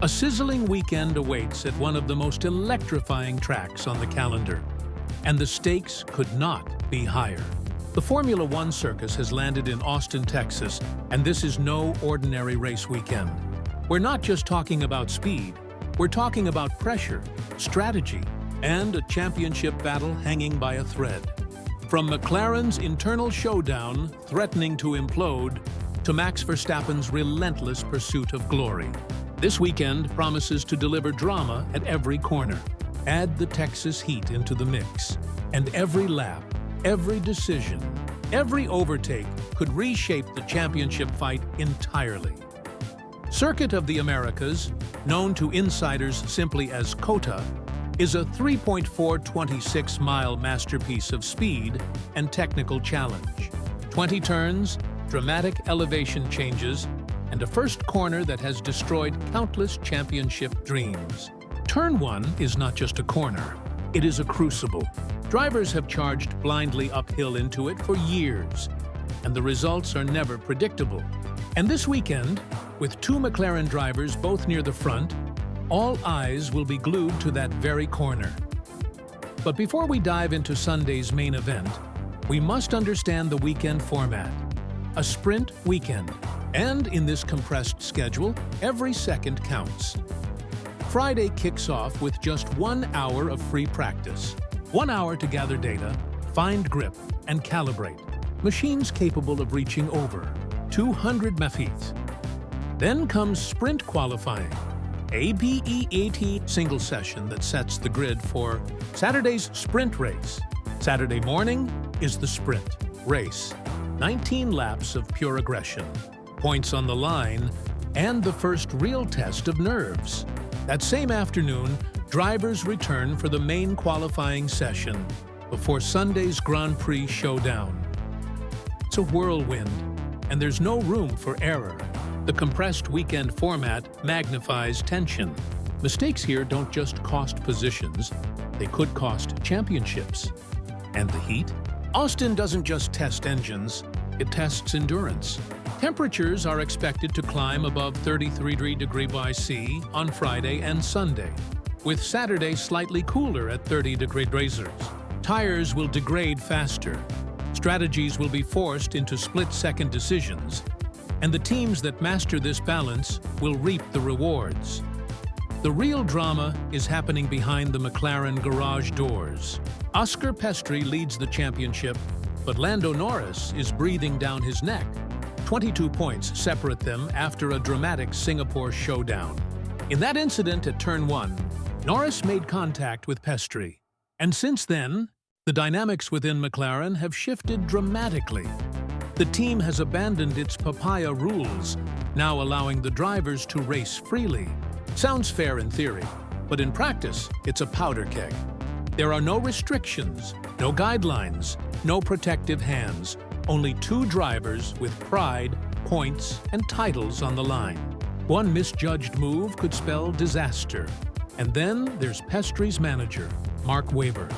A sizzling weekend awaits at one of the most electrifying tracks on the calendar, and the stakes could not be higher. The Formula One circus has landed in Austin, Texas, and this is no ordinary race weekend. We're not just talking about speed, we're talking about pressure, strategy, and a championship battle hanging by a thread. From McLaren's internal showdown threatening to implode to Max Verstappen's relentless pursuit of glory, this weekend promises to deliver drama at every corner. Add the Texas heat into the mix, and every lap, every decision, every overtake could reshape the championship fight entirely. Circuit of the Americas, known to insiders simply as COTA, is a 3.426-mile masterpiece of speed and technical challenge. 20 turns, dramatic elevation changes, and a first corner that has destroyed countless championship dreams. Turn 1 is not just a corner, it is a crucible. Drivers have charged blindly uphill into it for years, and the results are never predictable. And this weekend, with two McLaren drivers both near the front, all eyes will be glued to that very corner. But before we dive into Sunday's main event, we must understand the weekend format. A sprint weekend, and in this compressed schedule, every second counts. Friday kicks off with just 1 hour of free practice. 1 hour to gather data, find grip, and calibrate. Machines capable of reaching over 200 mph. Then comes sprint qualifying, a PEAT single session that sets the grid for Saturday's sprint race. Saturday morning is the sprint race. 19 laps of pure aggression, points on the line, and the first real test of nerves. That same afternoon, drivers return for the main qualifying session before Sunday's Grand Prix showdown. It's a whirlwind, and there's no room for error. The compressed weekend format magnifies tension. Mistakes here don't just cost positions, they could cost championships. And the heat? Austin doesn't just test engines, it tests endurance. Temperatures are expected to climb above 33 degrees by C on Friday and Sunday, with Saturday slightly cooler at 30 degrees. Tires will degrade faster, strategies will be forced into split-second decisions, and the teams that master this balance will reap the rewards. The real drama is happening behind the McLaren garage doors. Oscar Piastri leads the championship, but Lando Norris is breathing down his neck. 22 points separate them after a dramatic Singapore showdown. In that incident at Turn 1, Norris made contact with Piastri, and since then, the dynamics within McLaren have shifted dramatically. The team has abandoned its papaya rules, now allowing the drivers to race freely. Sounds fair in theory, but in practice, it's a powder keg. There are no restrictions, no guidelines, no protective hands, only two drivers with pride, points, and titles on the line. One misjudged move could spell disaster. And then there's Piastri's manager, Mark Webber,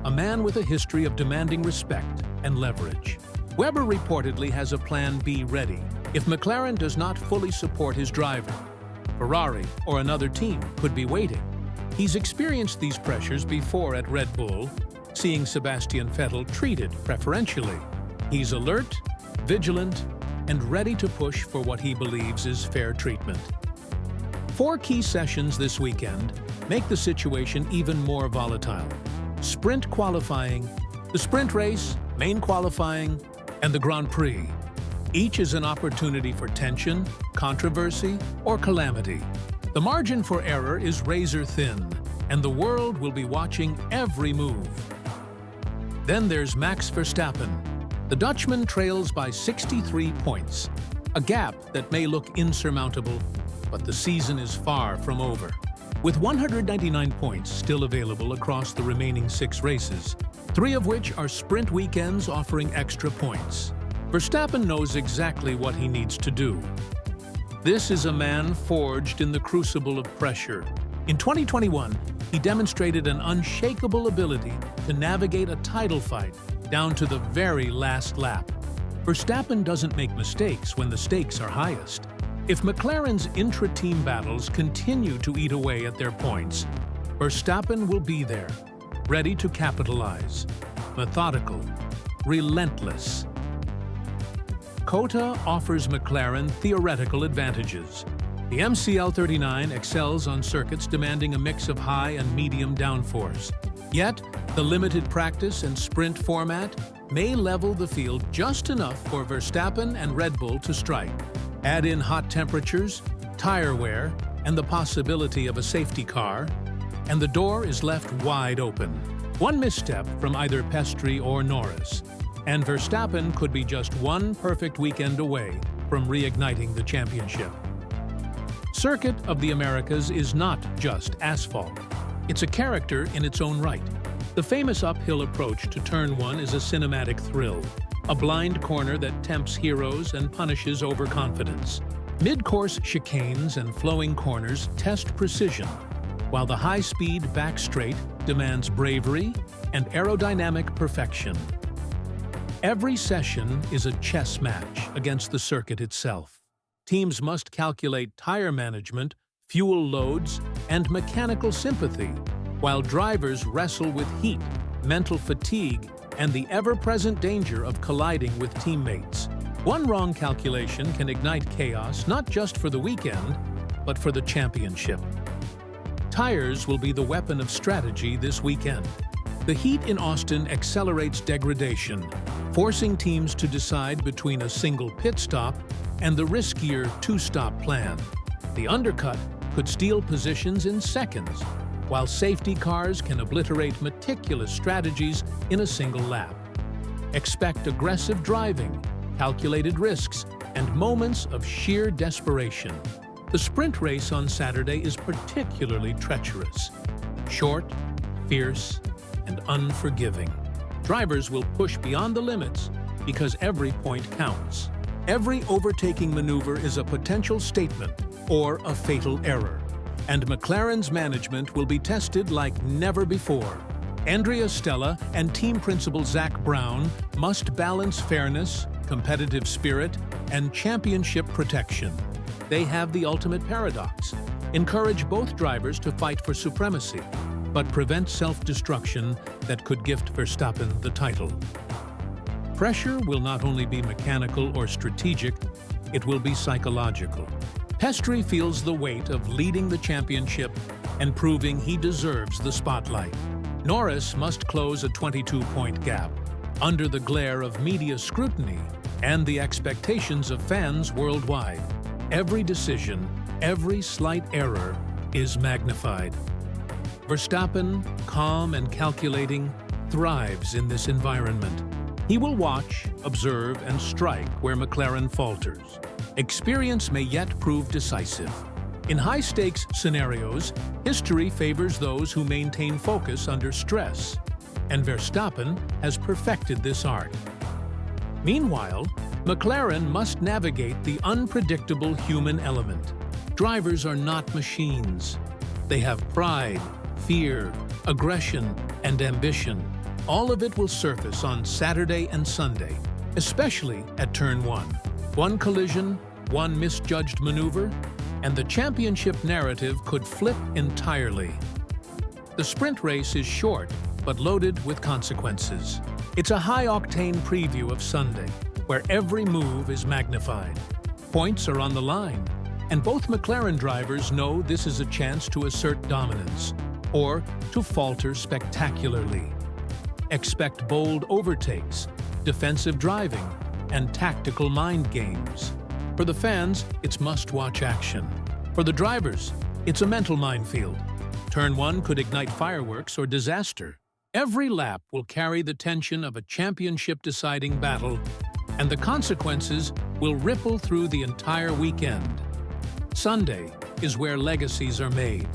a man with a history of demanding respect and leverage. Webber reportedly has a plan B ready if McLaren does not fully support his driver. Ferrari or another team could be waiting. He's experienced these pressures before at Red Bull, seeing Sebastian Vettel treated preferentially. He's alert, vigilant, and ready to push for what he believes is fair treatment. 4 key sessions this weekend make the situation even more volatile. Sprint qualifying, the sprint race, main qualifying, and the Grand Prix. Each is an opportunity for tension, controversy, or calamity. The margin for error is razor thin, and the world will be watching every move. Then there's Max Verstappen. The Dutchman trails by 63 points, a gap that may look insurmountable, but the season is far from over. With 199 points still available across the remaining 6 races, 3 of which are sprint weekends offering extra points, Verstappen knows exactly what he needs to do. This is a man forged in the crucible of pressure. In 2021, he demonstrated an unshakable ability to navigate a title fight down to the very last lap. Verstappen doesn't make mistakes when the stakes are highest. If McLaren's intra-team battles continue to eat away at their points, Verstappen will be there, ready to capitalize. Methodical, relentless. COTA offers McLaren theoretical advantages. The MCL39 excels on circuits demanding a mix of high and medium downforce. Yet, the limited practice and sprint format may level the field just enough for Verstappen and Red Bull to strike. Add in hot temperatures, tire wear, and the possibility of a safety car, and the door is left wide open. One misstep from either Piastri or Norris, and Verstappen could be just one perfect weekend away from reigniting the championship. Circuit of the Americas is not just asphalt. It's a character in its own right. The famous uphill approach to Turn 1 is a cinematic thrill, a blind corner that tempts heroes and punishes overconfidence. Mid-course chicanes and flowing corners test precision, while the high-speed back straight demands bravery and aerodynamic perfection. Every session is a chess match against the circuit itself. Teams must calculate tire management, fuel loads, and mechanical sympathy, while drivers wrestle with heat, mental fatigue, and the ever-present danger of colliding with teammates. One wrong calculation can ignite chaos not just for the weekend, but for the championship. Tires will be the weapon of strategy this weekend. The heat in Austin accelerates degradation, forcing teams to decide between a single pit stop and the riskier two-stop plan. The undercut could steal positions in seconds, while safety cars can obliterate meticulous strategies in a single lap. Expect aggressive driving, calculated risks, and moments of sheer desperation. The sprint race on Saturday is particularly treacherous. Short, fierce, and unforgiving. Drivers will push beyond the limits because every point counts. Every overtaking maneuver is a potential statement or a fatal error, and McLaren's management will be tested like never before. Andrea Stella and team principal Zach Brown must balance fairness, competitive spirit, and championship protection. They have the ultimate paradox: encourage both drivers to fight for supremacy, but prevent self-destruction that could gift Verstappen the title. Pressure will not only be mechanical or strategic, it will be psychological. Piastri feels the weight of leading the championship and proving he deserves the spotlight. Norris must close a 22-point gap, under the glare of media scrutiny and the expectations of fans worldwide. Every decision, every slight error is magnified. Verstappen, calm and calculating, thrives in this environment. He will watch, observe, and strike where McLaren falters. Experience may yet prove decisive. In high-stakes scenarios, history favors those who maintain focus under stress, and Verstappen has perfected this art. Meanwhile, McLaren must navigate the unpredictable human element. Drivers are not machines. They have pride, fear, aggression, and ambition. All of it will surface on Saturday and Sunday, especially at Turn 1. One collision, one misjudged maneuver, and the championship narrative could flip entirely. The sprint race is short, but loaded with consequences. It's a high-octane preview of Sunday, where every move is magnified. Points are on the line, and both McLaren drivers know this is a chance to assert dominance, or to falter spectacularly. Expect bold overtakes, defensive driving, and tactical mind games. For the fans, it's must-watch action. For the drivers, it's a mental minefield. Turn 1 could ignite fireworks or disaster. Every lap will carry the tension of a championship-deciding battle, and the consequences will ripple through the entire weekend. Sunday is where legacies are made.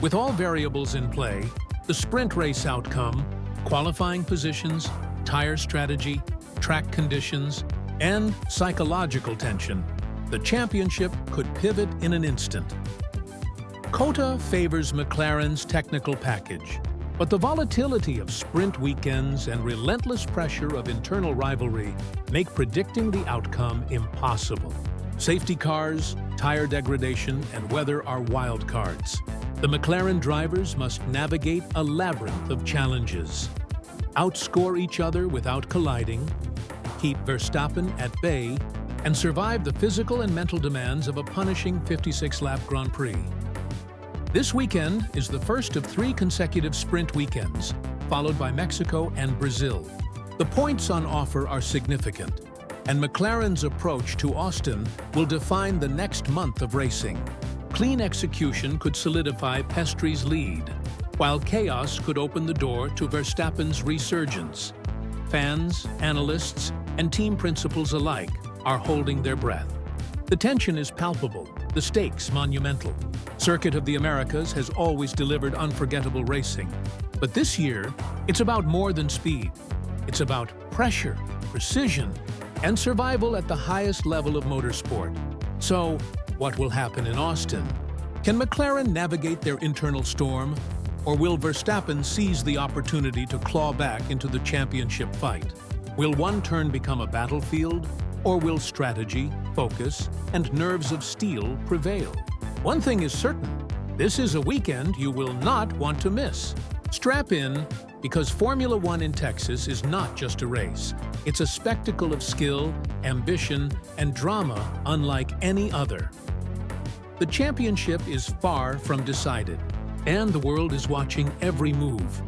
With all variables in play, the sprint race outcome, qualifying positions, tire strategy, track conditions, and psychological tension, the championship could pivot in an instant. COTA favors McLaren's technical package, but the volatility of sprint weekends and relentless pressure of internal rivalry make predicting the outcome impossible. Safety cars, tire degradation, and weather are wild cards. The McLaren drivers must navigate a labyrinth of challenges. Outscore each other without colliding, keep Verstappen at bay, and survive the physical and mental demands of a punishing 56-lap Grand Prix. This weekend is the first of 3 consecutive sprint weekends, followed by Mexico and Brazil. The points on offer are significant, and McLaren's approach to Austin will define the next month of racing. Clean execution could solidify Piastri's lead, while chaos could open the door to Verstappen's resurgence. Fans, analysts, and team principals alike are holding their breath. The tension is palpable, the stakes monumental. Circuit of the Americas has always delivered unforgettable racing. But this year, it's about more than speed. It's about pressure, precision, and survival at the highest level of motorsport. So, what will happen in Austin? Can McLaren navigate their internal storm? Or will Verstappen seize the opportunity to claw back into the championship fight? Will one turn become a battlefield? Or will strategy, focus, and nerves of steel prevail? One thing is certain, this is a weekend you will not want to miss. Strap in, because Formula One in Texas is not just a race. It's a spectacle of skill, ambition, and drama unlike any other. The championship is far from decided, and the world is watching every move.